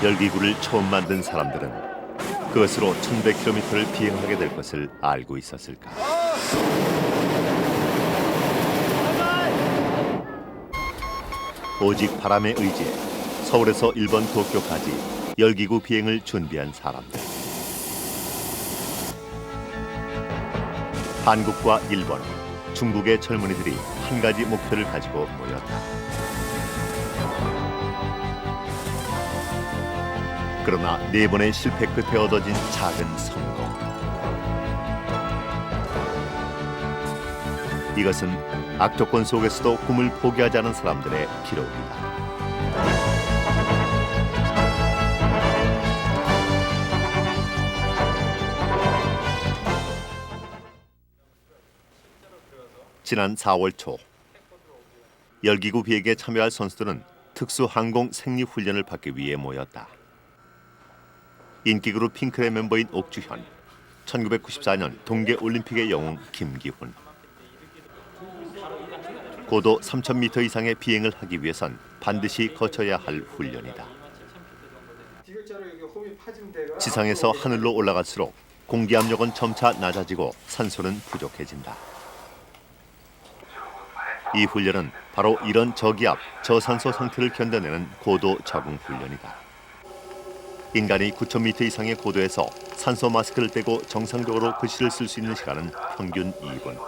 열기구를 처음 만든 사람들은 그것으로 1100km를 비행하게 될 것을 알고 있었을까? 오직 바람의 의지에 서울에서 일본 도쿄까지 열기구 비행을 준비한 사람들. 한국과 일본, 중국의 젊은이들이 한 가지 목표를 가지고 모였다. 그러나 4번의 실패 끝에 얻어진 작은 성공. 이것은 악조건 속에서도 꿈을 포기하지 않은 사람들의 기록이다. 지난 4월 초 열기구 비행에 참여할 선수들은 특수항공 생리훈련을 받기 위해 모였다. 인기 그룹 핑클의 멤버인 옥주현, 1994년 동계올림픽의 영웅 김기훈. 고도 3000m 이상의 비행을 하기 위해선 반드시 거쳐야 할 훈련이다. 지상에서 하늘로 올라갈수록 공기 압력은 점차 낮아지고 산소는 부족해진다. 이 훈련은 바로 이런 저기압, 저산소 상태를 견뎌내는 고도 적응 훈련이다. 인간이 9000m 이상의 고도에서 산소 마스크를 떼고 정상적으로 글씨를 쓸 수 있는 시간은 평균 2분.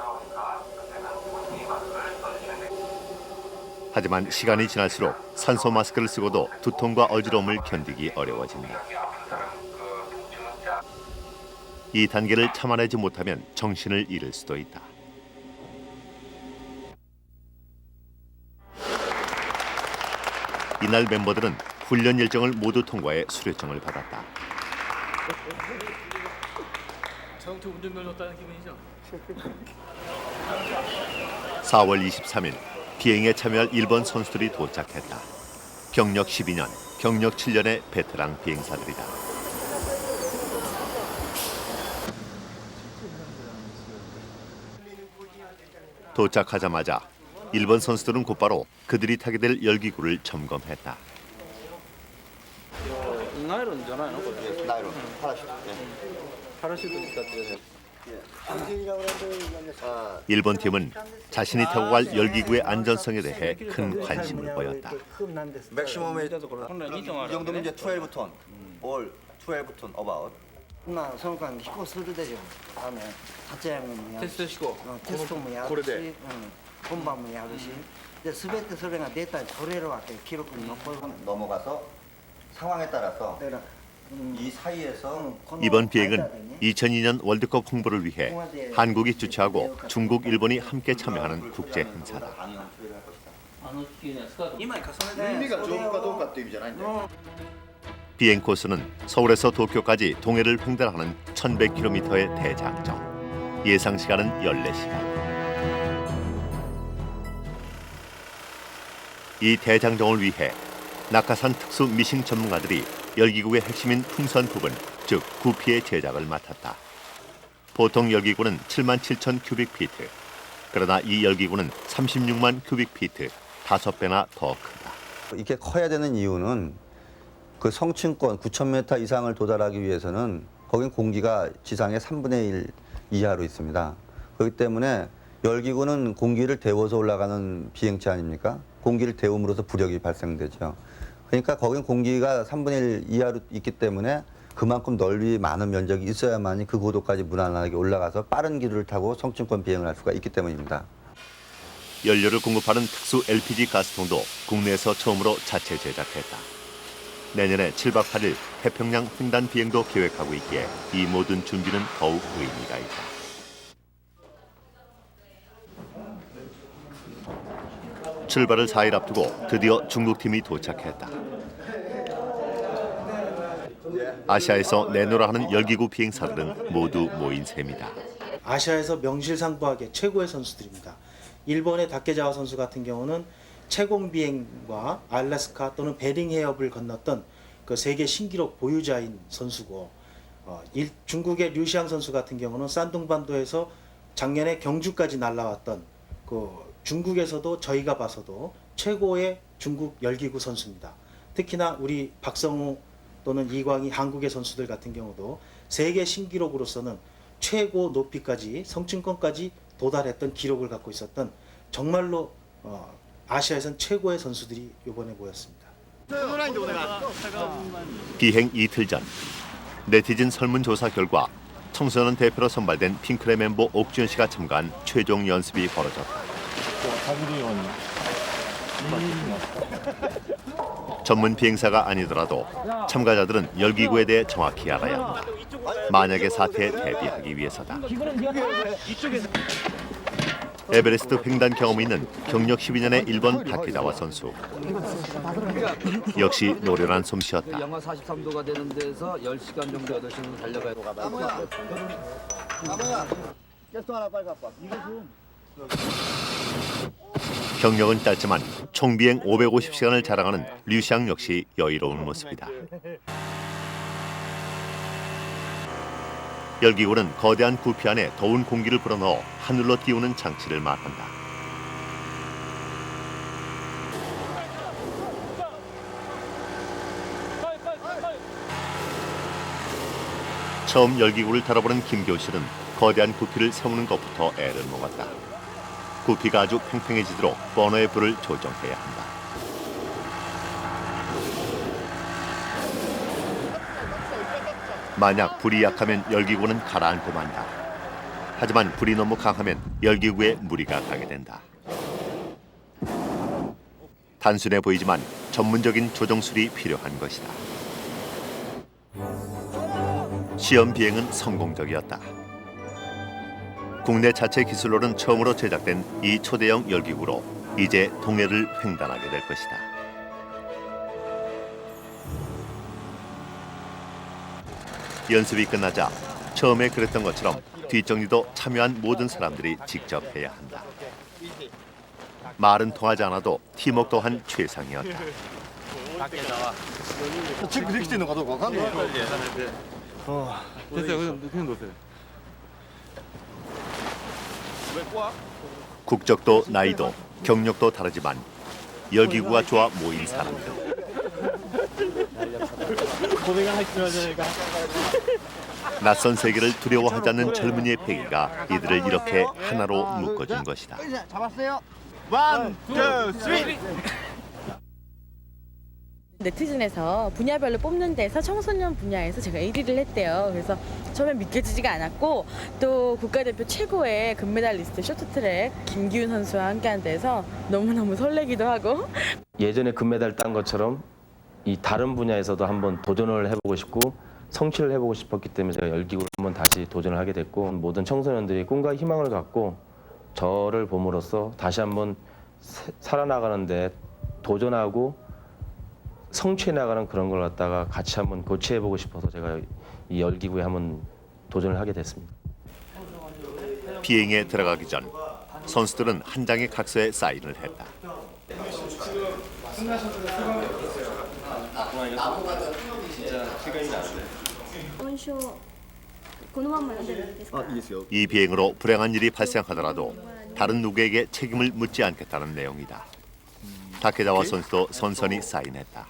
하지만 시간이 지날수록 산소 마스크를 쓰고도 두통과 어지러움을 견디기 어려워진다. 이 단계를 참아내지 못하면 정신을 잃을 수도 있다. 이날 멤버들은 훈련 일정을 모두 통과해 수료증을 받았다. 자동차 운전면허 땄다는 기분이죠? 4월 23일 비행에 참여할 일본 선수들이 도착했다. 경력 12년, 경력 7년의 베테랑 비행사들이다. 도착하자마자 일본 선수들은 곧바로 그들이 타게 될 열기구를 점검했다. 나이론잖아요. 나이론, 파라슈트. 파라슈트 같은 일본 팀은 자신이 타고 갈 열기구의 안전성에 대해 큰 관심을 보였다. 맥시멈의 이 정도면 이제 12톤, all 12톤 about. その間飛行するでしょ。立ち上げもやるし、テスト飛行テストもやるし、これで本番もやるし、で全てそれがデータに取れるわけ、記録に残る。 넘어가서 상황에 따라서 だから、 이 사이에서 이번 비행은 2002년 월드컵 홍보를 위해 한국이 주최하고 중국, 일본이 함께 참여하는 국제 행사다. 의미가 좋을까どうかっていう意味じゃないんだよ. 비행 코스는 서울에서 도쿄까지 동해를 횡단하는 1100km의 대장정. 예상 시간은 14시간. 이 대장정을 위해 낙하산 특수 미싱 전문가들이 열기구의 핵심인 풍선 부분, 즉 구피의 제작을 맡았다. 보통 열기구는 77,000 큐빅피트. 그러나 이 열기구는 36만 큐빅피트, 5배나 더 크다. 이렇게 커야 되는 이유는 그 성층권 9,000m 이상을 도달하기 위해서는 거긴 공기가 지상의 3분의 1 이하로 있습니다. 그렇기 때문에 열기구는 공기를 데워서 올라가는 비행체 아닙니까? 공기를 데움으로써 부력이 발생되죠. 그러니까 거긴 공기가 3분의 1 이하로 있기 때문에 그만큼 넓이 많은 면적이 있어야만이 그 고도까지 무난하게 올라가서 빠른 기류를 타고 성층권 비행을 할 수가 있기 때문입니다. 연료를 공급하는 특수 LPG 가스통도 국내에서 처음으로 자체 제작했다. 내년에 7박 8일 태평양 횡단 비행도 계획하고 있기에 이 모든 준비는 더욱 의미가 있다. 출발을 4일 앞두고 드디어 중국팀이 도착했다. 아시아에서 내노라 하는 열기구 비행사들은 모두 모인 셈이다. 아시아에서 명실상부하게 최고의 선수들입니다. 일본의 다케자와 선수 같은 경우는 채공 비행과 알래스카 또는 베링 해협을 건넜던 그 세계 신기록 보유자인 선수고, 중국의 류시앙 선수 같은 경우는 산둥반도에서 작년에 경주까지 날아왔던 그 중국에서도 저희가 봐서도 최고의 중국 열기구 선수입니다. 특히나 우리 박성우 또는 이광희 한국의 선수들 같은 경우도 세계 신기록으로서는 최고 높이까지 성층권까지 도달했던 기록을 갖고 있었던 정말로 아시아에선 최고의 선수들이 이번에 모였습니다. 비행 이틀 전 네티즌 설문조사 결과 청소년 대표로 선발된 핑클의 멤버 옥준 씨가 참가한 최종 연습이 벌어졌다. 전문 비행사가 아니더라도 참가자들은 열기구에 대해 정확히 알아야 한다. 만약의 사태에 대비하기 위해서다. 에베레스트 횡단 경험이 있는 경력 12년의 일본 다케자와 선수. 역시 노련한 솜씨였다. 영하 43도가 되는 데서 10시간 정도 8시간 달려가야 경력은 짧지만 총비행 550시간을 자랑하는 류샹 역시 여유로운 모습이다. 열기구는 거대한 구피 안에 더운 공기를 불어넣어 하늘로 띄우는 장치를 말한다. 처음 열기구를 타러보는 김교실은 거대한 구피를 세우는 것부터 애를 먹었다. 구피가 아주 팽팽해지도록 버너의 불을 조정해야 한다. 만약 불이 약하면 열기구는 가라앉고 만다. 하지만 불이 너무 강하면 열기구에 무리가 가게 된다. 단순해 보이지만 전문적인 조정술이 필요한 것이다. 시험 비행은 성공적이었다. 국내 자체 기술로는 처음으로 제작된 이 초대형 열기구로 이제 동해를 횡단하게 될 것이다. 연습이 끝나자 처음에 그랬던 것처럼 뒷정리도 참여한 모든 사람들이 직접 해야 한다. 말은 통하지 않아도 팀워크 또한 최상이었다. 국적도 나이도 경력도 다르지만 열기구가 좋아 모인 사람들. 낯선 세계를 두려워하지 않는 젊은이의 패기가 이들을 이렇게 하나로 묶어준 것이다. 잡았어요? 네티즌에서 분야별로 뽑는 데서 청소년 분야에서 제가 1위를 했대요. 그래서 처음엔 믿겨지지가 않았고 또 국가대표 최고의 금메달리스트 쇼트트랙 김기훈 선수와 함께한 데서 너무너무 설레기도 하고 예전에 금메달 딴 것처럼 이 다른 분야에서도 한번 도전을 해보고 싶고 성취를 해보고 싶었기 때문에 제가 열기구를 한번 다시 도전을 하게 됐고 모든 청소년들이 꿈과 희망을 갖고 저를 봄으로써 다시 한번 살아나가는데 도전하고 성취해 나가는 그런 걸 갖다가 같이 한번 고취해보고 싶어서 제가 이 열기구에 한번 도전을 하게 됐습니다. 비행에 들어가기 전 선수들은 한 장의 각서에 사인을 했다. 이 비행으로 불행한 일이 발생하더라도 다른 누구에게 책임을 묻지 않겠다는 내용이다. 다케자와 선수도 선선히 사인했다.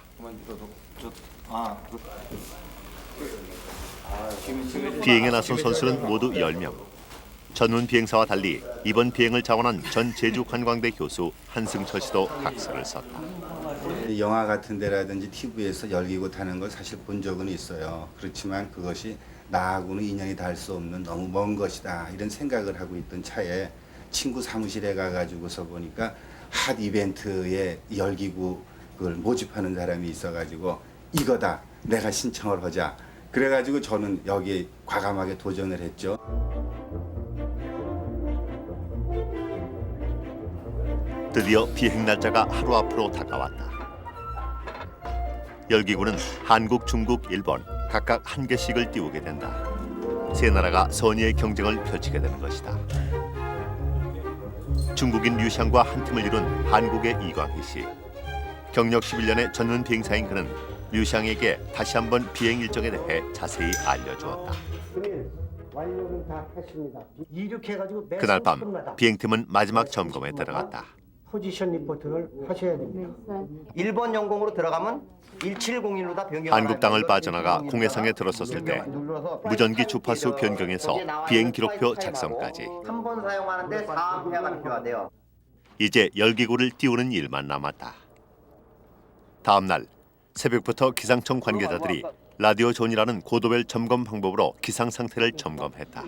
비행에 나선 선수는 모두 10명. 전문 비행사와 달리 이번 비행을 자원한 전 제주관광대 교수 한승철 씨도 각서를 썼다. 영화 같은 데라든지 TV에서 열기구 타는 걸 사실 본 적은 있어요. 그렇지만 그것이 나하고는 인연이 닿을 수 없는 너무 먼 것이다 이런 생각을 하고 있던 차에 친구 사무실에 가가지고서 보니까 핫 이벤트에 열기구 그걸 모집하는 사람이 있어가지고 이거다 내가 신청을 하자 그래가지고 저는 여기에 과감하게 도전을 했죠. 드디어 비행 날짜가 하루 앞으로 다가왔다. 열기구는 한국, 중국, 일본 각각 한 개씩을 띄우게 된다. 세 나라가 선의의 경쟁을 펼치게 되는 것이다. 중국인 류샹과 한 팀을 이룬 한국의 이광희 씨. 경력 11년의 전문 비행사인 그는 류샹에게 다시 한번 비행 일정에 대해 자세히 알려주었다. 완료는 다 했습니다. 이륙해가지고 그날 밤 비행팀은 마지막 점검에 들어갔다. 포지션 리포트를 하셔야 됩니다. 1번 영공으로 들어가면 1701로 다 변경. 한국 땅을 빠져나가 공해상에 들어섰을 때 무전기 주파수 변경에서 비행 기록표 작성까지 3번 사용하는데 4회가 필요하대요. 이제 열기구를 띄우는 일만 남았다. 다음 날 새벽부터 기상청 관계자들이 라디오 존이라는 고도별 점검 방법으로 기상 상태를 점검했다.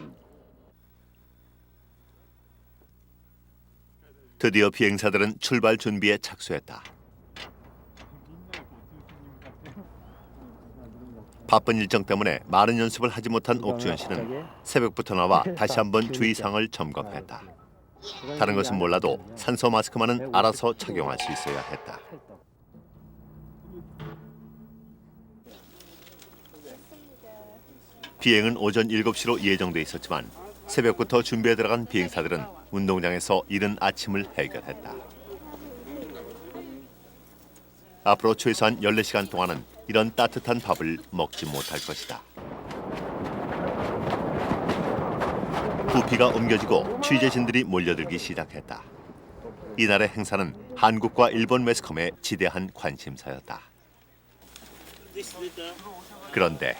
드디어 비행사들은 출발 준비에 착수했다. 바쁜 일정 때문에 많은 연습을 하지 못한 옥주현 씨는 새벽부터 나와 다시 한번 주의사항을 점검했다. 다른 것은 몰라도 산소 마스크만은 알아서 착용할 수 있어야 했다. 비행은 오전 7시로 예정돼 있었지만 새벽부터 준비에 들어간 비행사들은 운동장에서 이른 아침을 해결했다. 앞으로 최소한 14시간 동안은 이런 따뜻한 밥을 먹지 못할 것이다. 부피가 옮겨지고 취재진들이 몰려들기 시작했다. 이날의 행사는 한국과 일본 매스컴의 지대한 관심사였다. 그런데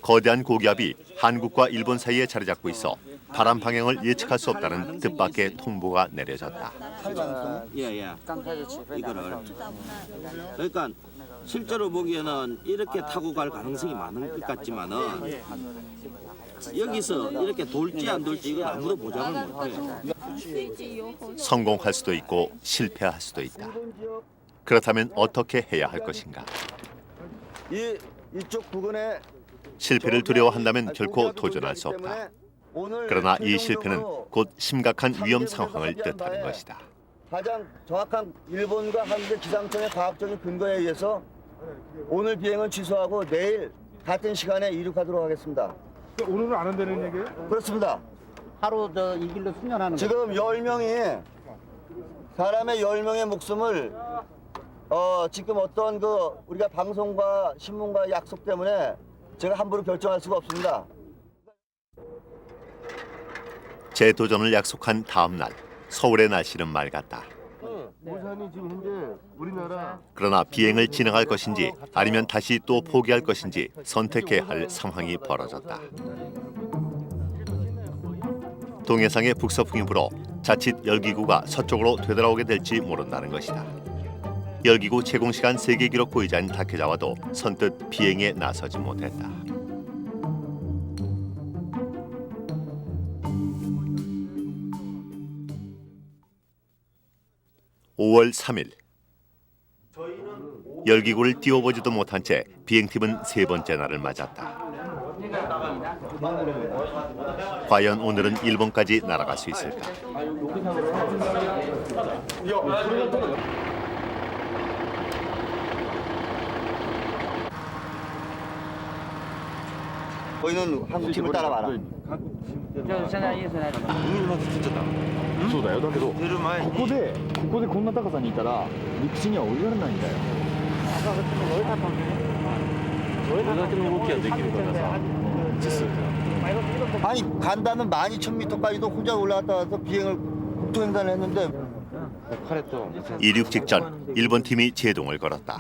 거대한 고기압이 한국과 일본 사이에 자리 잡고 있어 바람 방향을 예측할 수 없다는 뜻밖의 통보가 내려졌다. 이거를 그러니까 실제로 보기에는 이렇게 타고 갈 가능성이 많은 것 같지만은 여기서 이렇게 돌지 안 돌지 이건 아무도 보장을 못해요. 성공할 수도 있고 실패할 수도 있다. 그렇다면 어떻게 해야 할 것인가? 이쪽 부근에 실패를 두려워한다면 결코 도전할 수 없다. 그러나 이 실패는 곧 심각한 위험 상황을 뜻하는 것이다. 가장 정확한 일본과 한국의 기상청의 과학적인 근거에 의해서 오늘 비행은 취소하고 내일 같은 시간에 이륙하도록 하겠습니다. 오늘은 안 한다는 얘기예요? 그렇습니다. 하루 이 길로 승연하는 지금 10명이 사람의 10명의 목숨을 지금 어떤 우리가 방송과 신문과 약속 때문에 제가 함부로 결정할 수가 없습니다. 재도전을 약속한 다음 날 서울의 날씨는 맑았다. 부산이 지금 현재 우리나라 그러나 비행을 진행할 것인지 아니면 다시 또 포기할 것인지 선택해야 할 상황이 벌어졌다. 동해상의 북서풍이 불어 자칫 열기구가 서쪽으로 되돌아오게 될지 모른다는 것이다. 열기구 채공 시간 세계 기록 보유자인 다케자와도 선뜻 비행에 나서지 못했다. (5월 3일) 열기구를 띄워보지도 못한 채 비행팀은 세 번째 날을 맞았다. 과연 오늘은 일본까지 날아갈 수 있을까? 저희는 한국 팀을 따라와라. そうだよ。だけどここでこんな高さにいたら陸地には降りられないんだよ。それだけの動きはできるからさ。 아니 간다는 12,000m까지도 혼자 올라갔다 와서 비행을 국토횡단을 했는데 이륙 직전 일본 팀이 제동을 걸었다.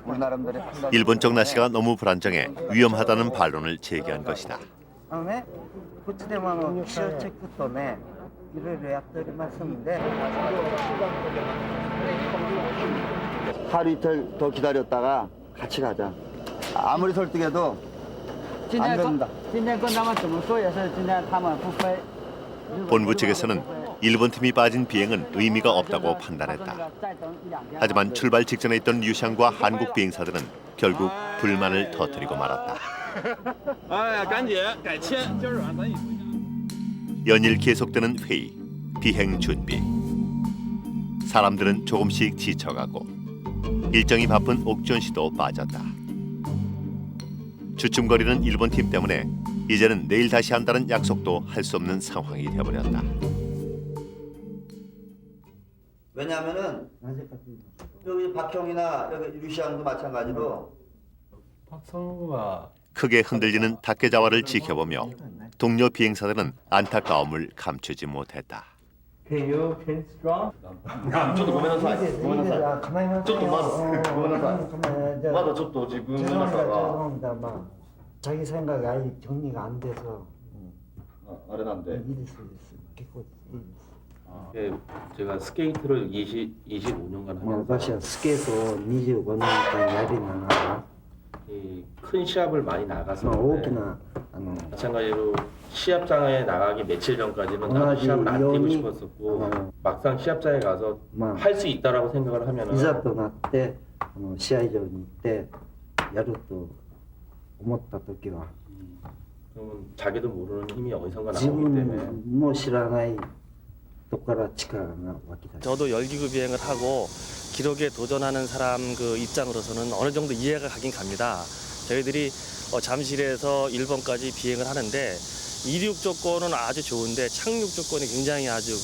우리 나름대로 일본 쪽 날씨가 너무 불안정해 위험하다는 반론을 제기한 것이다. こっちでも気象チェックとね、いろいろやっておりますんで。 하루 이틀 더 기다렸다가 같이 가자. 아무리 설득해도 안 됩니다. 본부 측에서는 일본 팀이 빠진 비행은 의미가 없다고 판단했다. 하지만 출발 직전에 있던 류샹과 한국 비행사들은 결국 불만을 터뜨리고 말았다. 연일 계속되는 회의, 비행 준비. 사람들은 조금씩 지쳐가고 일정이 바쁜 옥주현 씨도 빠졌다. 주춤거리는 일본 팀 때문에 이제는 내일 다시 한다는 약속도 할 수 없는 상황이 되어버렸다. 왜냐하면은 여기 박형이나 여기 류시앙도 마찬가지로 박성우가 크게 흔들리는 다케자와를 지켜보며 동료 비행사들은 안타까움을 감추지 못했다.ちょっとごめんなさい。ごめんなさい。構いませんよ。ちょっとまずごめんなさい。まだちょっと自分の中が 죄송합니다. 막 자기 생각이 아예 정리가 안 돼서 あれなんで。 이랬어.結構제가 스케이트를 25년간 하면서 러시아 스케이트 25년간 야리나 큰 시합을 많이 나가서 오기나 마찬가지로 시합장에 나가기 며칠 전까지는 나도 시합을 안 뛰고 싶었었고 막상 시합장에 가서 할 수 있다라고 생각을 하면은 いざとなって試合場に行ってやると思った時は 그러면 자기도 모르는 힘이 어디선가 나오기 自 때문에 分も知らないとこから力が湧き出す 저도 열기구 비행을 하고 기록에 도전하는 사람 그 입장으로서는 어느 정도 이해가 가긴 갑니다. 저희들이 잠실에서 일본까지 비행을 하는데 이륙 조건은 아주 좋은데 착륙 조건이 굉장히 아주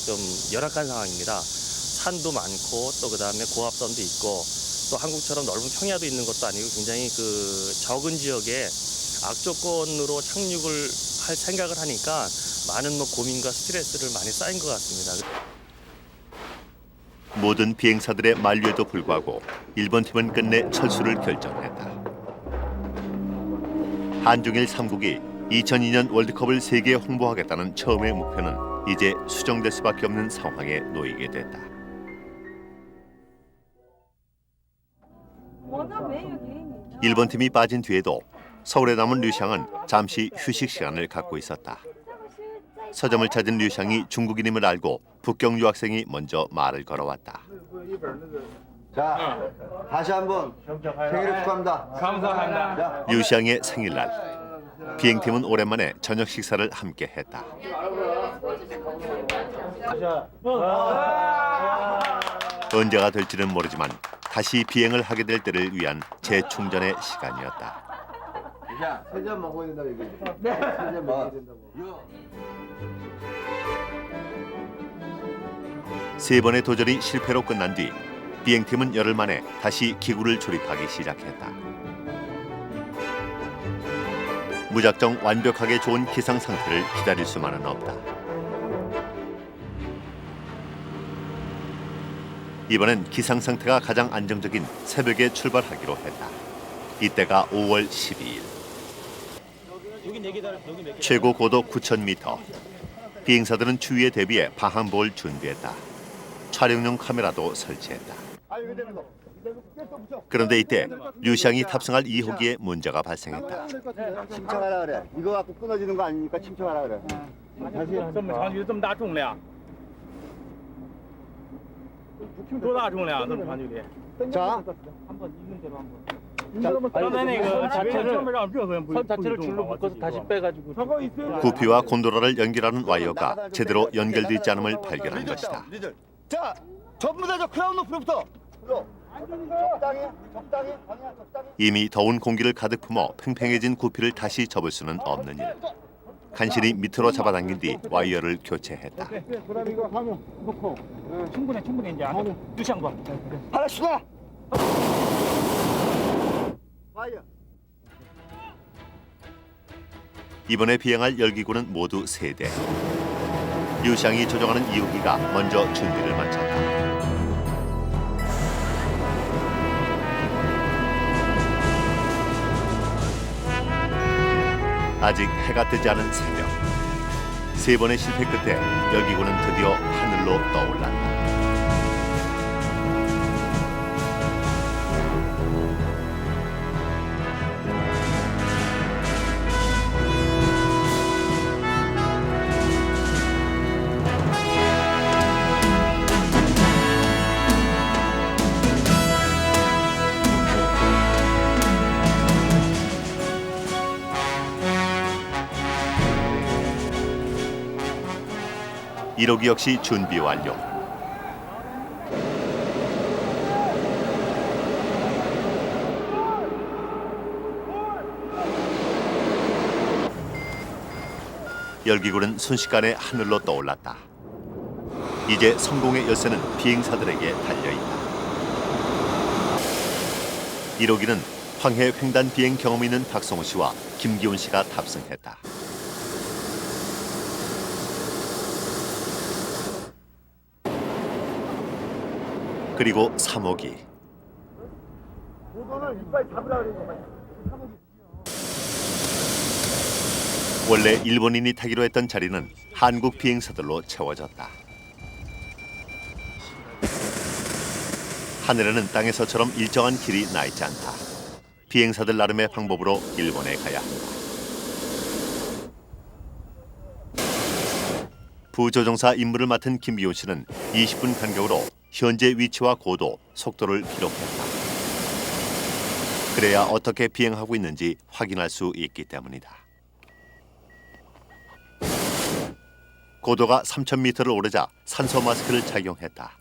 좀 열악한 상황입니다. 산도 많고 또 그다음에 고압선도 있고 또 한국처럼 넓은 평야도 있는 것도 아니고 굉장히 적은 지역에 악조건으로 착륙을 할 생각을 하니까 많은 고민과 스트레스를 많이 쌓인 것 같습니다. 모든 비행사들의 만류에도 불구하고 일본 팀은 끝내 철수를 결정했다. 한중일 3국이 2002년 월드컵을 세계에 홍보하겠다는 처음의 목표는 이제 수정될 수밖에 없는 상황에 놓이게 됐다. 일본 팀이 빠진 뒤에도 서울에 남은 류샹은 잠시 휴식 시간을 갖고 있었다. 서점을 찾은 류샹이 중국인임을 알고 북경 유학생이 먼저 말을 걸어왔다. 자, 다시 한번 생일을 축하합니다. 감사합니다. 류샹의 생일날 비행팀은 오랜만에 저녁 식사를 함께 했다. 언제가 될지는 모르지만 다시 비행을 하게 될 때를 위한 재충전의 시간이었다. 자, 세 잔 먹어야 된다고 얘기해. 네. 세잔 먹어야 된다고. 세 번의 도전이 실패로 끝난 뒤 비행팀은 열흘 만에 다시 기구를 조립하기 시작했다. 무작정 완벽하게 좋은 기상 상태를 기다릴 수만은 없다. 이번엔 기상 상태가 가장 안정적인 새벽에 출발하기로 했다. 이때가 5월 12일. 최고 고도 9,000m. 비행사들은 추위에 대비해 방한복을 준비했다. 촬영용 카메라도 설치했다. 그런데 이때 류샹이 탑승할 2호기에 문제가 발생했다. 침청하라 그래. 이거 갖고 끊어지는 거 아니니까 침청하라 그래. 다시 这么长距离这么大重量，多大重量？这么长距离？ 자, 선 자체를 줄로 묶어서 다시 빼가지고 구피와 곤도라를 연결하는 와이어가 제대로 연결돼 있지 않음을 발견한 것이다. 자, 전부 다 저 크라운 노프로부터. 적당히, 적당히, 적당히. 이미 더운 공기를 가득 품어 팽팽해진 구피를 다시 접을 수는 없는 일. 간신히 밑으로 잡아당긴 뒤 와이어를 교체했다. 그다음 이거 하면 놓고. 충분해 이제 안 두시한 거. 하나씩아. 와이어. 이번에 비행할 열기구는 모두 3대. 류샹이 조종하는 2호기가 먼저 준비를 마쳤다. 아직 해가 뜨지 않은 새벽. 3번의 실패 끝에 열기구는 드디어 하늘로 떠올랐다. 이호기 역시 준비 완료. 열기구는 순식간에 하늘로 떠올랐다. 이제 성공의 열쇠는 비행사들에게 달려있다. 1호기는 황해 횡단 비행 경험이 있는 박성호 씨와 김기훈 씨가 탑승했다. 그리고 3호기. 고도를 이빨 잡으라 그래. 원래 일본인이 타기로 했던 자리는 한국 비행사들로 채워졌다. 하늘에는 땅에서처럼 일정한 길이 나 있지 않다. 비행사들 나름의 방법으로 일본에 가야 한다. 부조종사 임무를 맡은 김기훈 씨는 20분 간격으로 현재 위치와 고도, 속도를 기록했다. 그래야 어떻게 비행하고 있는지 확인할 수 있기 때문이다. 고도가 3,000m를 오르자 산소 마스크를 착용했다.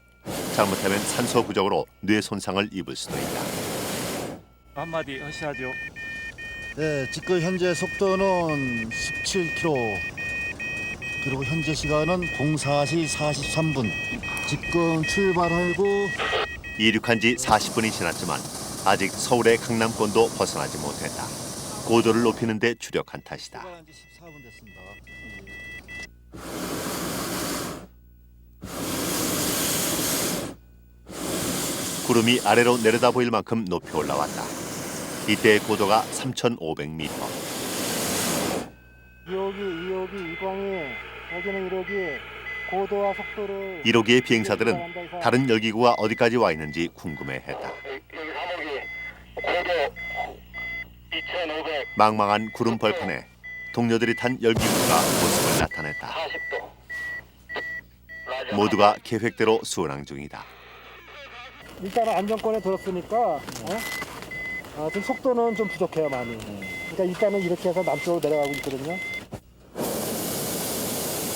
잘못하면 산소 부족으로 뇌 손상을 입을 수도 있다. 한마디 하시죠. 네, 지금 현재 속도는 17km. 그리고 현재 시간은 04시 43분. 지금 출발하고 이륙한 지 40분이 지났지만 아직 서울의 강남권도 벗어나지 못했다. 고도를 높이는 데 주력한 탓이다. 14분 됐습니다. 구름이 아래로 내려다 보일 만큼 높이 올라왔다. 이때의 고도가 3,500m. 2호기, 이광희, 여기는 1호기, 고도와 속도를 1호기의 비행사들은 다른 열기구가 어디까지 와 있는지 궁금해했다. 망망한 구름 벌판에 동료들이 탄 열기구가 모습을 나타냈다. 모두가 계획대로 순항 중이다. 일단은 안정권에 들었으니까 좀 속도는 좀 부족해요 많이. 그러니까 일단은 이렇게 해서 남쪽으로 내려가고 있거든요.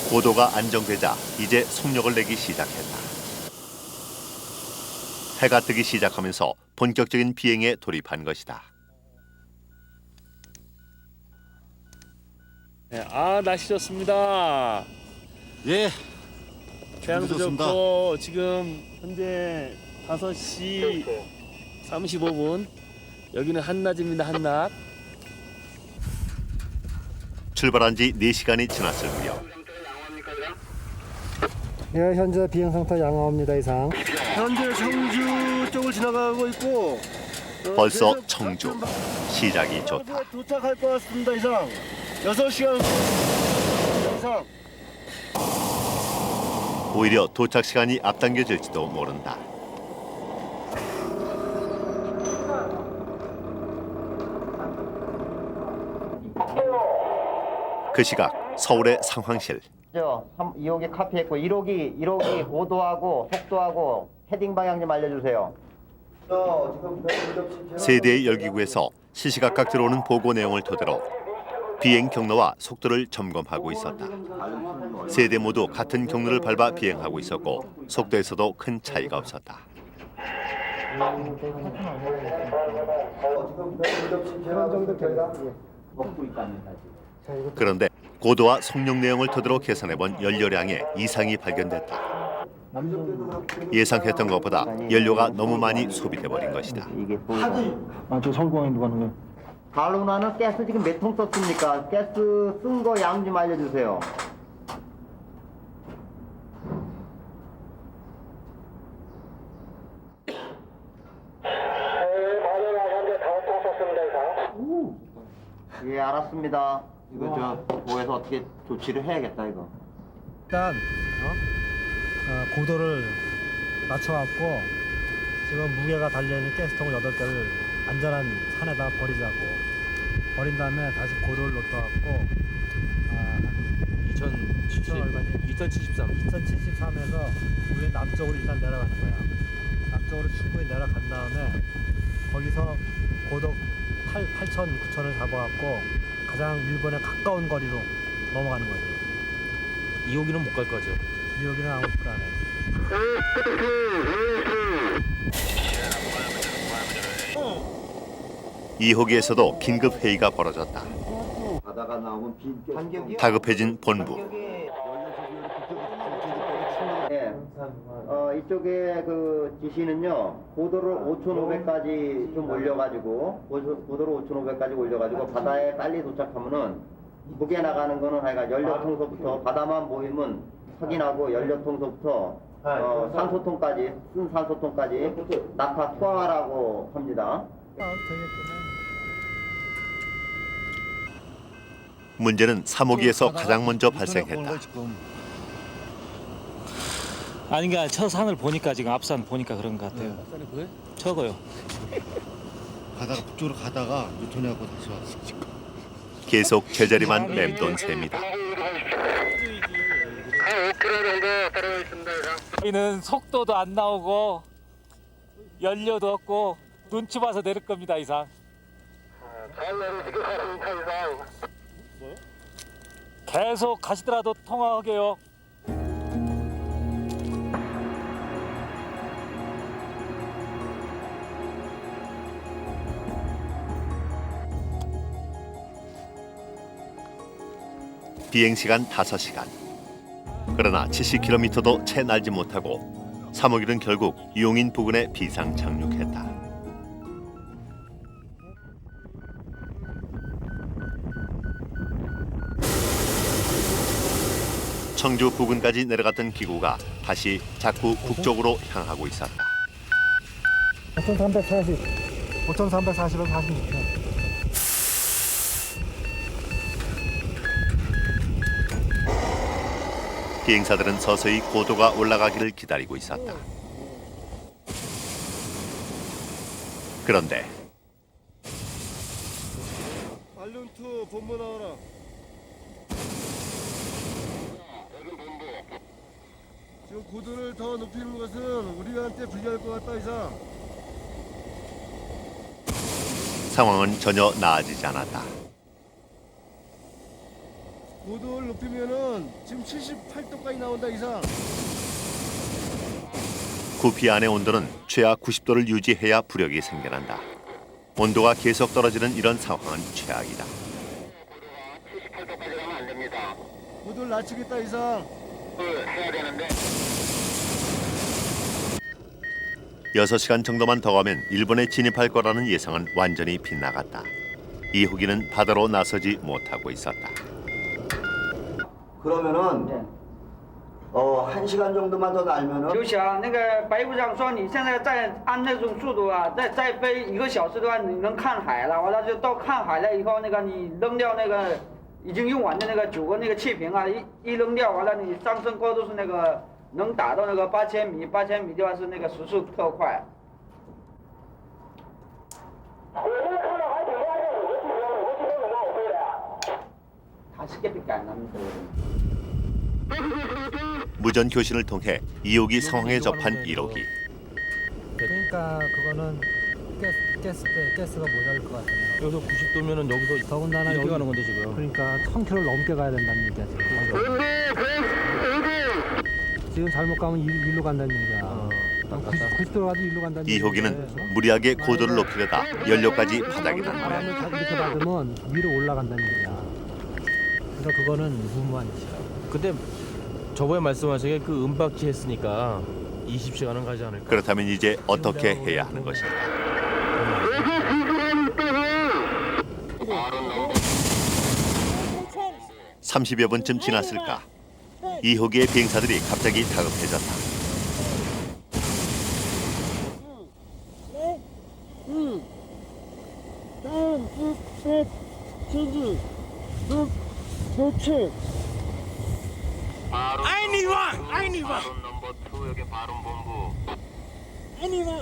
고도가 안정되자 이제 속력을 내기 시작했다. 해가 뜨기 시작하면서 본격적인 비행에 돌입한 것이다. 네, 날씨 좋습니다. 예. 태양도 좋습니다. 좋고 지금 현재 5시 35분. 여기는 한낮입니다. 한낮. 출발한 지 4시간이 지났을 무렵 예, 현재 비행 상태 양호합니다 이상. 현재 청주 쪽을 지나가고 있고 벌써 청주. 시작이 좋다. 도착할 것 같습니다 이상. 6시간 이상. 오히려 도착 시간이 앞당겨질지도 모른다. 그 시각 서울의 상황실. 2호기 카피했고 1호기 고도하고 속도하고 헤딩 방향 좀 알려주세요. 세 대의 열기구에서 시시각각 들어오는 보고 내용을 토대로 비행 경로와 속도를 점검하고 있었다. 세 대 모두 같은 경로를 밟아 비행하고 있었고 속도에서도 큰 차이가 없었다. 그런데 고도와 속력 내용을 토대로 계산해본 연료량에 이상이 발견됐다. 예상했던 것보다 연료가 너무 많이 소비돼버린 것이다. 저 서울공항에 누가 하는 거예요? 갈로나는 가스 지금 몇 통 썼습니까? 가스 쓴 거 양 좀 알려주세요. 예, 알았습니다. 이거 보에서 어떻게 조치를 해야겠다 이거. 일단 고도를 맞춰갖고 지금 무게가 달려있는 가스통 8개를 안전한 산에다 버리자고. 버린 다음에 다시 고도를 높여갖고 2073에서 우리 남쪽으로 일단 내려가는 거야. 남쪽으로 충분히 내려간 다음에 거기서 고도 8,000, 9,000을 잡아갖고 가장 일본에 가까운 거리로 넘어가는 거지. 2호기는 못 갈 거죠. 2호기는 아무 불안해. 2호기에서도 긴급 회의가 벌어졌다. 바다가 나오면 간격이요? 다급해진 본부. 네. 이쪽에 그 지시는요. 고도를 5,500까지 좀 올려가지고 고도를 5,500까지 올려가지고 바다에 빨리 도착하면은 무게 나가는 거는 하여간 연료 통로부터 바다만 보이면 확인하고 연료통서부터 산소통까지 쓴 산소통까지 낙하 투하라고 합니다. 문제는 사모기에서 가장 먼저 발생했다. 아니 그러니까 저 산을 보니까 지금 앞산 보니까 그런 것 같아요. 산이 보여? 저거요. 가다가 북쪽으로 가다가 유턴해갖고 다시 왔어 지금. 계속 제자리만 맴돈 셈이다. 저희는 속도도 안 나오고 연료도 없고 눈치 봐서 내릴 겁니다 이상. 계속 가시더라도 통화하게요. 비행시간 5시간. 그러나 70km도 채 날지 못하고 사모기는 결국 용인 부근에 비상 착륙했다. 청주 부근까지 내려갔던 기구가 다시 자꾸 북쪽으로 향하고 있었다. 5,340원 46편. 비행사들은 서서히 고도가 올라가기를 기다리고 있었다. 그런데 알륜2 본부 나와라. 지금 고도를 더 높이는 것은 우리한테 불리할 것 같다 이상. 상황은 전혀 나아지지 않았다. 고도를 높이면은 지금 78도까지 나온다 이상. 구피 안의 온도는 최하 90도를 유지해야 부력이 생겨난다. 온도가 계속 떨어지는 이런 상황은 최악이다. 고도를 낮추겠다 이상. 해야 되는데. 6시간 정도만 더 가면 일본에 진입할 거라는 예상은 완전히 빗나갔다. 이호기는 바다로 나서지 못하고 있었다. 그러면은 1시간 정도만 더 날면은 就想那个白部长说，你现在再按那种速度啊，再飞1个小时的话，你能看海了。完了就到看海了以后，那个你扔掉那个已经用完的那个9个那个气瓶啊，一扔掉，完了你上升高度是那个能达到那个8000米，8000米的话是那个时速特快。 40개밖에 안 남는데. 무전 교신을 통해 이호기 상황에 접한 1호기. 그러니까 그거는 가스가 모자랄 것 같아요. 여기서 90도면은 여기서 더군다나 이렇게 가는 건데 지금. 그러니까 1000km 넘게 가야 된다는 얘기야 지금. 지금 잘못 가면 일로 간다는 얘기야. 90도로 가도 일로 간다는 얘기야. 이호기는 무리하게 고도를 높이려다 연료까지 바닥이 난 거야. 이렇게 받으면 위로 올라간다는 얘기야. 그러니까 그거는 무모한 짓이야. 근데 저번에 말씀하신 게 그 은박지 했으니까 20시간은 가지 않을까. 그렇다면 이제 어떻게 해야 하는 것인가? 30여 분쯤 지났을까? 이호기의 비행사들이 갑자기 다급해졌다.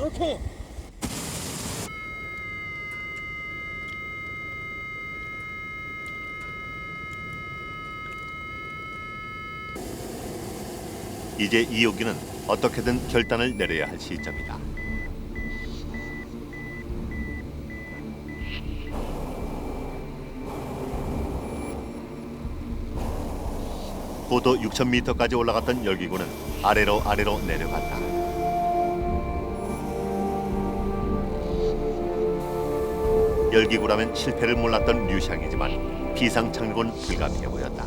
오케이. 이제 이호기는 어떻게든 결단을 내려야 할 시점이다. 고도 6,000m까지 올라갔던 열기구는 아래로 내려갔다. 열기구라면 실패를 몰랐던 류샹이지만 비상 착륙은 불가피해 보였다.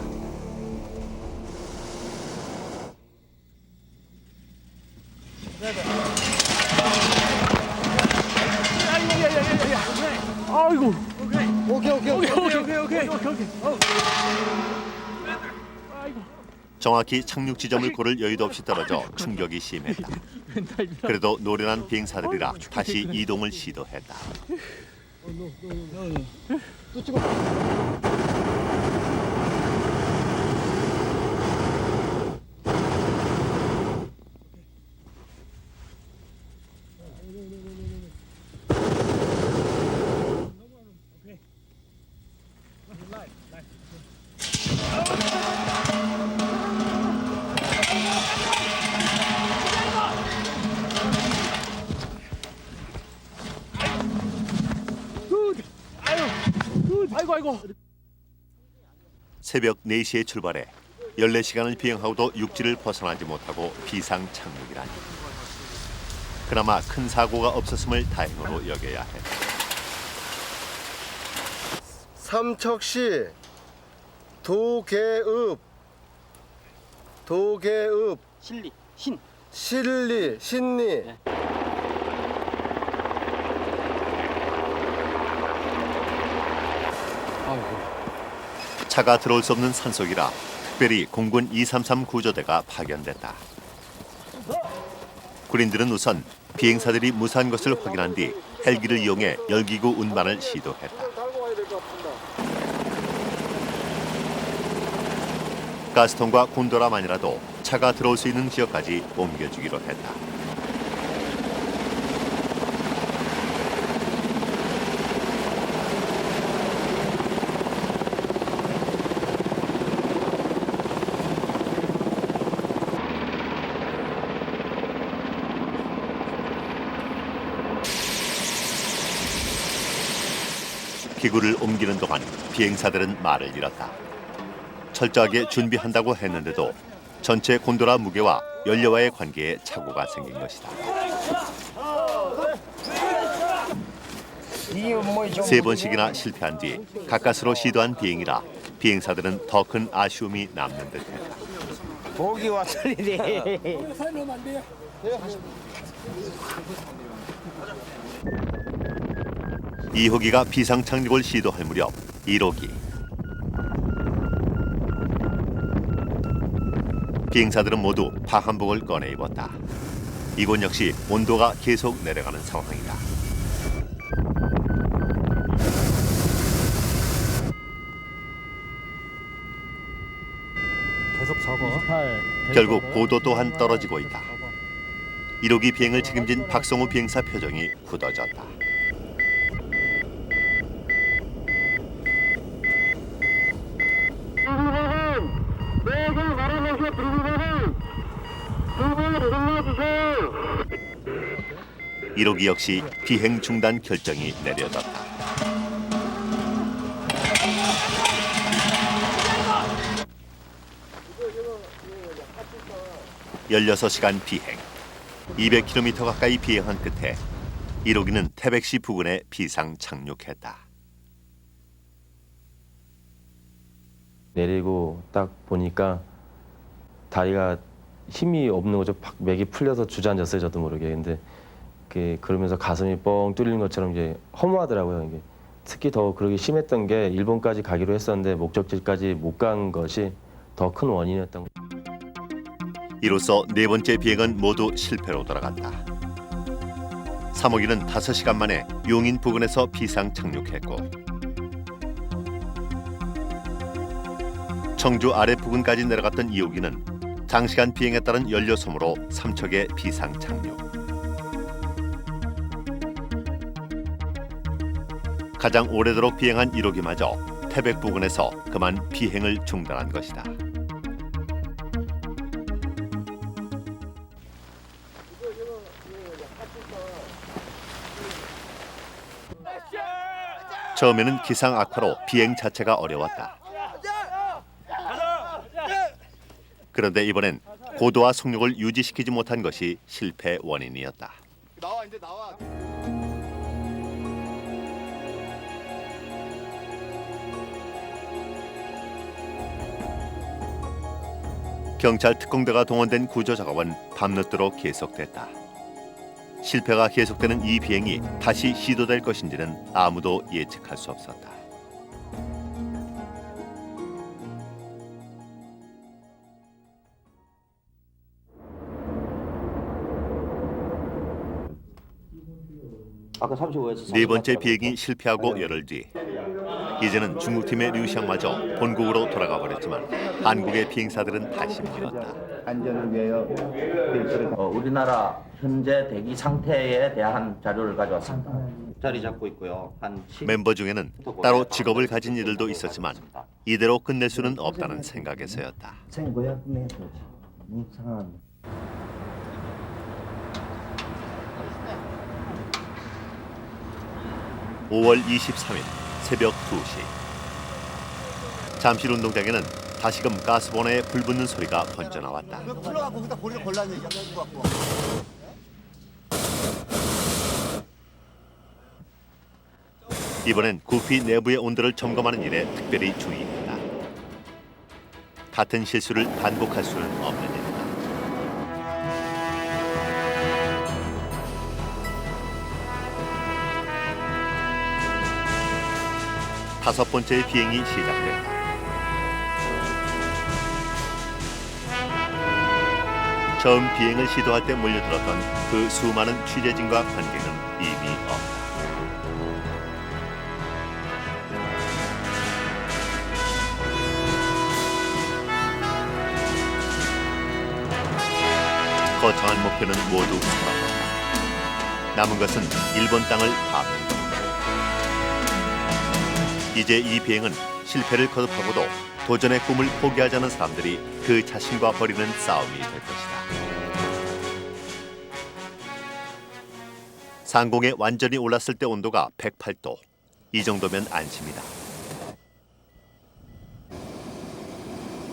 아이고. 오케이. 아이고. 정확히 착륙 지점을 고를 여유도 없이 떨어져 충격이 심했다. 그래도 노련한 비행사들이라 다시 이동을 시도했다. 아이고. 새벽 4시에 출발해 14시간을 비행하고도 육지를 벗어나지 못하고 비상 착륙이라니. 그나마 큰 사고가 없었음을 다행으로 여겨야 했다. 삼척시 도계읍 신리 차가 들어올 수 없는 산속이라 특별히 공군 233 구조대가 파견됐다. 군인들은 우선 비행사들이 무사한 것을 확인한 뒤 헬기를 이용해 열기구 운반을 시도했다. 가스통과 곤도라만이라도 차가 들어올 수 있는 지역까지 옮겨주기로 했다. 기구를 옮기는 동안 비행사들은 말을 잃었다. 철저하게 준비한다고 했는데도 전체 곤도라 무게와 연료와의 관계에 착오가 생긴 것이다. 3번씩이나 실패한 뒤 가까스로 시도한 비행이라 비행사들은 더 큰 아쉬움이 남는 듯했다. 고기 왔으니. 이호기가 비상 착륙을 시도할 무렵 1호기. 비행사들은 모두 파한복을 꺼내 입었다. 이곳 역시 온도가 계속 내려가는 상황이다. 계속 적어. 결국 고도 또한 떨어지고 있다. 1호기 비행을 책임진 박성우 비행사 표정이 굳어졌다. 일 1호기 역시 비행 중단 결정이 내려졌다. 16시간 비행, 200km 가까이 비행한 끝에 1호기는 태백시 부근에 비상 착륙했다. 내리고 딱 보니까 다리가 힘이 없는 거죠. 맥이 풀려서 주저앉았어요, 저도 모르게. 근데 그러면서 가슴이 뻥 뚫리는 것처럼 이제 허무하더라고요. 이게. 특히 더 그러기 심했던 게 일본까지 가기로 했었는데 목적지까지 못 간 것이 더 큰 원인이었던 거죠. 이로써 4번째 비행은 모두 실패로 돌아갔다. 3호기는 5시간 만에 용인 부근에서 비상 착륙했고 청주 아래 부근까지 내려갔던 2호기는 장시간 비행에 따른 연료 소모로 삼척에 비상 착륙. 가장 오래도록 비행한 1호기마저 태백 부근에서 그만 비행을 중단한 것이다. 처음에는 기상 악화로 비행 자체가 어려웠다. 그런데 이번엔 고도와 속력을 유지시키지 못한 것이 실패 원인이었다. 나와 이제 나와. 경찰 특공대가 동원된 구조 작업은 밤늦도록 계속됐다. 실패가 계속되는 이 비행이 다시 시도될 것인지는 아무도 예측할 수 없었다. 아까 35에서 네 번째 비행이 실패하고 열흘 뒤 이제는 중국팀의 류샹마저 본국으로 돌아가 버렸지만 한국의 비행사들은 다시 미뤘다. 안전을 위하여 우리나라 현재 대기 상태에 대한 자료를 가져왔습니다. 자리 잡고 있고요. 멤버 중에는 따로 직업을 가진 이들도 있었지만 이대로 끝낼 수는 없다는 생각에서였다. 1500m 이상. (5월 23일) 새벽 2시 잠실 운동장에는 다시금 가스버너에 불 붙는 소리가 번져나왔다. 풀러갖고 거기다 고리를 걸라는 얘기야. 갖고. 이번엔 구피 내부의 온도를 점검하는 일에 특별히 주의했다. 같은 실수를 반복할 수는 없는 일이다. 다섯 번째 비행이 시작됐다. 처음 비행을 시도할 때 몰려들었던 그 수많은 취재진과 관객은 이미 없다. 거창한 목표는 모두 사라졌다. 남은 것은 일본 땅을 파괴하는 것. 이제 이 비행은 실패를 거듭하고도 도전의 꿈을 포기하지 않은 사람들이 그 자신과 벌이는 싸움이 될 것이다. 상공에 완전히 올랐을 때 온도가 108도. 이 정도면 안심이다.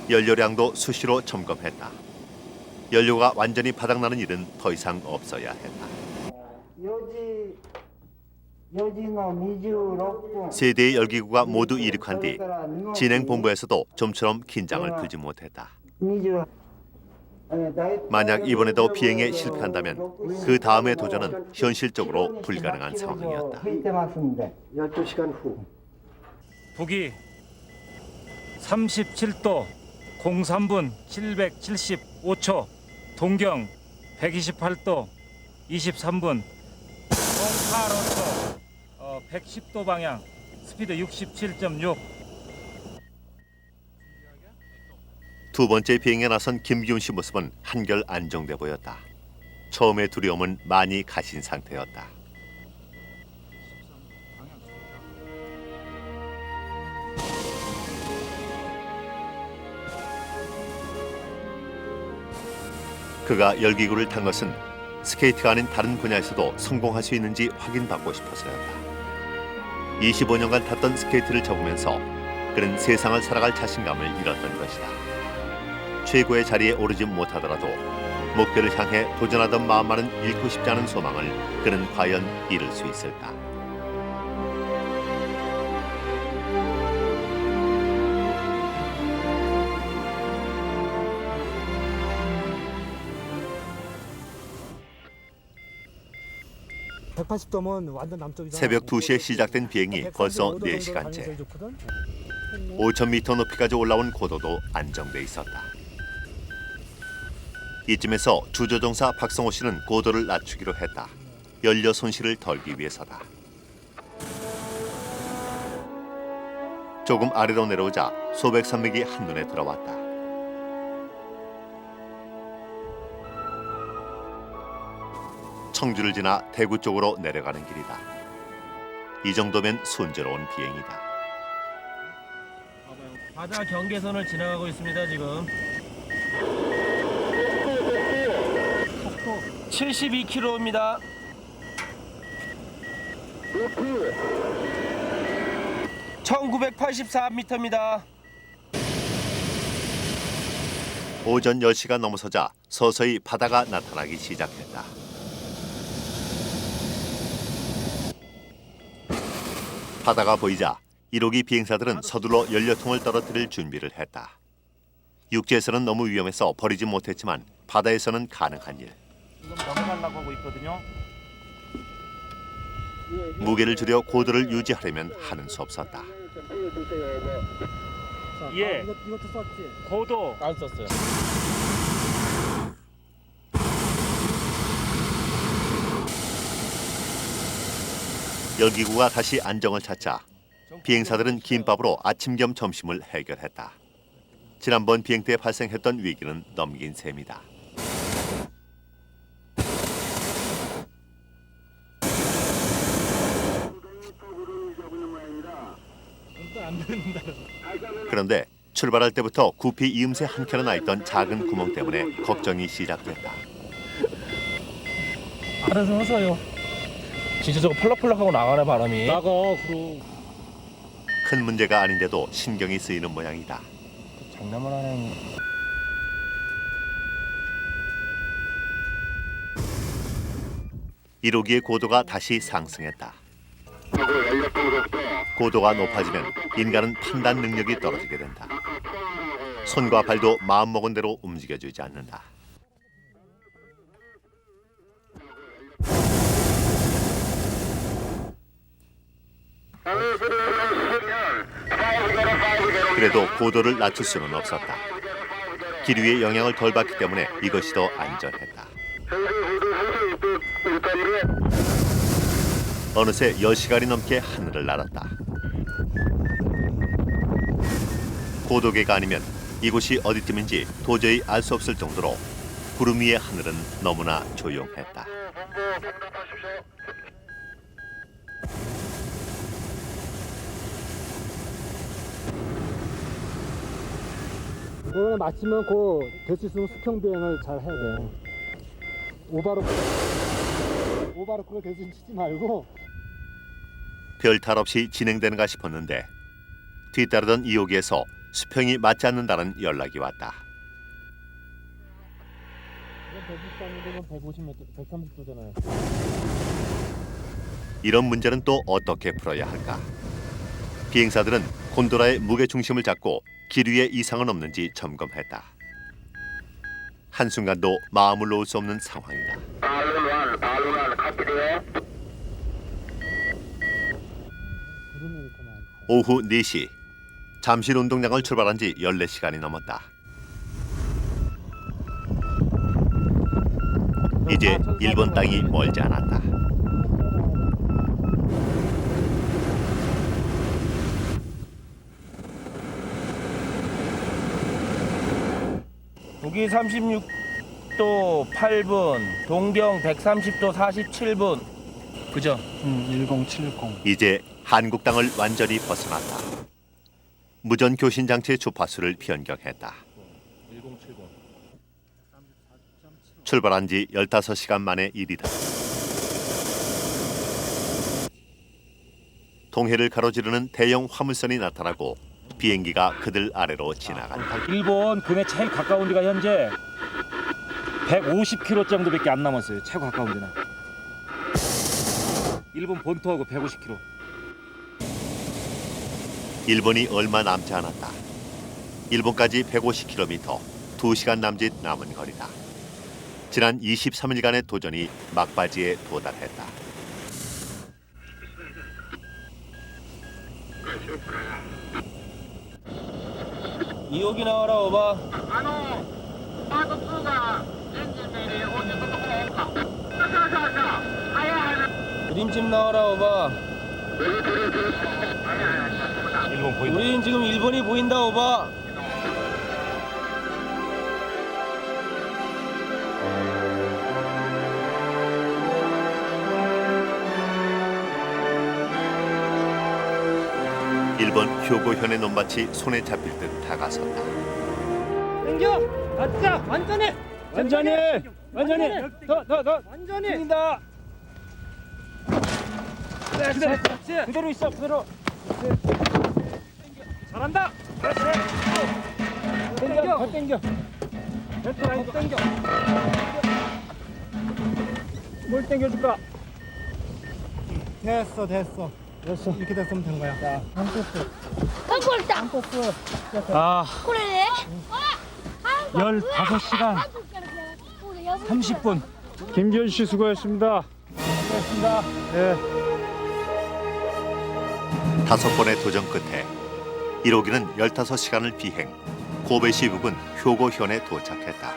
연료량도 수시로 점검했다. 연료가 완전히 바닥나는 일은 더 이상 없어야 했다. 세 대의 열기구가 모두 이륙한 뒤 진행본부에서도 좀처럼 긴장을 풀지 못했다. 만약 이번에도 비행에 실패한다면 그 다음의 도전은 현실적으로 불가능한 상황이었다. 12시간 후. 북위 37도 03분 775초, 동경 128도 23분 08초, 110도 방향, 스피드 67.6. 두 번째 비행에 나선 김기훈 씨 모습은 한결 안정돼 보였다. 처음의 두려움은 많이 가신 상태였다. 그가 열기구를 탄 것은 스케이트가 아닌 다른 분야에서도 성공할 수 있는지 확인받고 싶어서였다. 25년간 탔던 스케이트를 접으면서 그는 세상을 살아갈 자신감을 잃었던 것이다. 최고의 자리에 오르지 못하더라도 목표를 향해 도전하던 마음만은 잃고 싶지 않은 소망을 그는 과연 이룰 수 있을까? 새벽 2시에 시작된 비행이 벌써 4시간째. 5,000m 높이까지 올라온 고도도 안정돼 있었다. 이쯤에서 주조종사 박성호 씨는 고도를 낮추기로 했다. 연료 손실을 덜기 위해서다. 조금 아래로 내려오자 소백 산맥이 한눈에 들어왔다. 청주를 지나 대구 쪽으로 내려가는 길이다. 이 정도면 순조로운 비행이다. 바다 경계선을 지나가고 있습니다. 지금 72km입니다. 높이 1984m입니다. 오전 10시가 넘어서자 서서히 바다가 나타나기 시작했다. 바다가 보이자 1호기 비행사들은 서둘러 연료통을 떨어뜨릴 준비를 했다. 육지에서는 너무 위험해서 버리지 못했지만 바다에서는 가능한 일. 지금 넘어가려고 하고 있거든요. 무게를 줄여 고도를 유지하려면 하는 수 없었다. 예. 고도 안 썼어요. 열기구가 다시 안정을 찾자 비행사들은 김밥으로 아침 겸 점심을 해결했다. 지난번 비행 때 발생했던 위기는 넘긴 셈이다. 그런데 출발할 때부터 구피 이음새 한 켠에 나 있던 작은 구멍 때문에 걱정이 시작됐다. 알아서 하세요. 진짜 저거 펄럭펄럭하고 나가네 바람이. 나가 그럼. 큰 문제가 아닌데도 신경이 쓰이는 모양이다. 장난을 하네. 일호기의 고도가 다시 상승했다. 고도가 높아지면 인간은 판단 능력이 떨어지게 된다. 손과 발도 마음먹은 대로 움직여주지 않는다. 그래도 고도를 낮출 수는 없었다. 기류의 영향을 덜 받기 때문에 이것이 더 안전했다. 어느새 10시간이 넘게 하늘을 날았다. 고도계가 아니면 이곳이 어디쯤인지 도저히 알 수 없을 정도로 구름 위의 하늘은 너무나 조용했다. 이번에 마치면 그 될 수 있으면 수평 비행을 잘 해야 돼. 오바로 그거 대신 치지 말고. 별탈 없이 진행되는가 싶었는데 뒤따르던 2호기에서 수평이 맞지 않는다는 연락이 왔다. 150m, 130도잖아요. 이런 문제는 또 어떻게 풀어야 할까? 비행사들은 곤도라의 무게 중심을 잡고 기류에 이상은 없는지 점검했다. 한순간도 마음을 놓을 수 없는 상황이다. 오후 4시, 잠실 운동장을 출발한 지 14시간이 넘었다. 이제 일본 땅이 멀지 않았다. 북위 36도 8분, 동경 130도 47분. 그죠? 1070. 이제 한국 땅을 완전히 벗어났다. 무전 교신 장치의 주파수를 변경했다. 1070. 출발한 지 15시간 만의 일이다. 동해를 가로지르는 대형 화물선이 나타나고 비행기가 그들 아래로 지나간다. 일본 근해 제일 가까운 데가 현재 150km 정도밖에 안 남았어요. 최고 가까운 데는. 일본 본토하고 150km. 일본이 얼마 남지 않았다. 일본까지 150km, 2시간 남짓 남은 거리다. 지난 23일간의 도전이 막바지에 도달했다. 이호기 나와라 오바. 그림집 나와라 오바. 일본 보인다. 우린 지금 일본이 보인다 오바. 일본 효고현의 논밭이 손에 잡힐 듯 다가섰다. 당겨! 맞자! 완전히! 완전히! 더! 완전히! 틀린다! 그대로 있어, 그대로. 잘한다! 땡겨, 더 땡겨. 더 땡겨. 뭘 땡겨줄까? 됐어. 이렇게 됐으면 되는 거야. 자, 한 코스. 한 코스. 아, 15시간 30분. 김기현 씨 수고했습니다. 수고했습니다. 네. 5번의 도전 끝에 1호기는 15시간을 비행, 고베시 부근 효고현에 도착했다.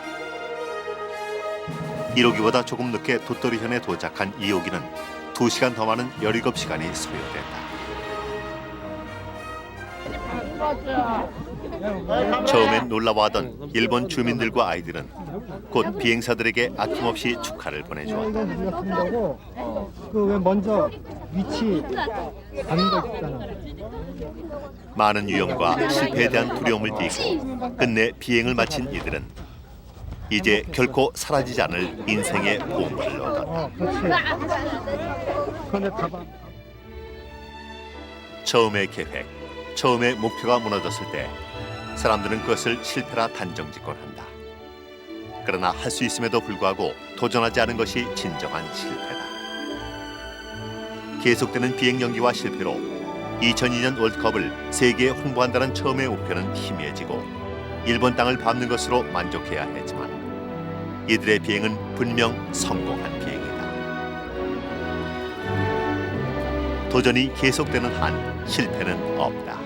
1호기보다 조금 늦게 돛더리현에 도착한 2호기는 2시간 더 많은 17시간이 소요됐다. 처음엔 놀라워하던 일본 주민들과 아이들은 곧 비행사들에게 아낌없이 축하를 보내주었다. 그왜 먼저 위치 가는 거 있잖아. 많은 위험과 실패에 대한 두려움을 띠고 끝내 비행을 마친 이들은 이제 결코 사라지지 않을 인생의 보물을 얻었다. 그런데 가방. 처음의 계획, 처음의 목표가 무너졌을 때 사람들은 그것을 실패라 단정짓곤 한다. 그러나 할 수 있음에도 불구하고 도전하지 않은 것이 진정한 실패다. 계속되는 비행 연기와 실패로 2002년 월드컵을 세계에 홍보한다는 처음의 목표는 희미해지고 일본 땅을 밟는 것으로 만족해야 했지만 이들의 비행은 분명 성공한 비행이다. 도전이 계속되는 한 실패는 없다.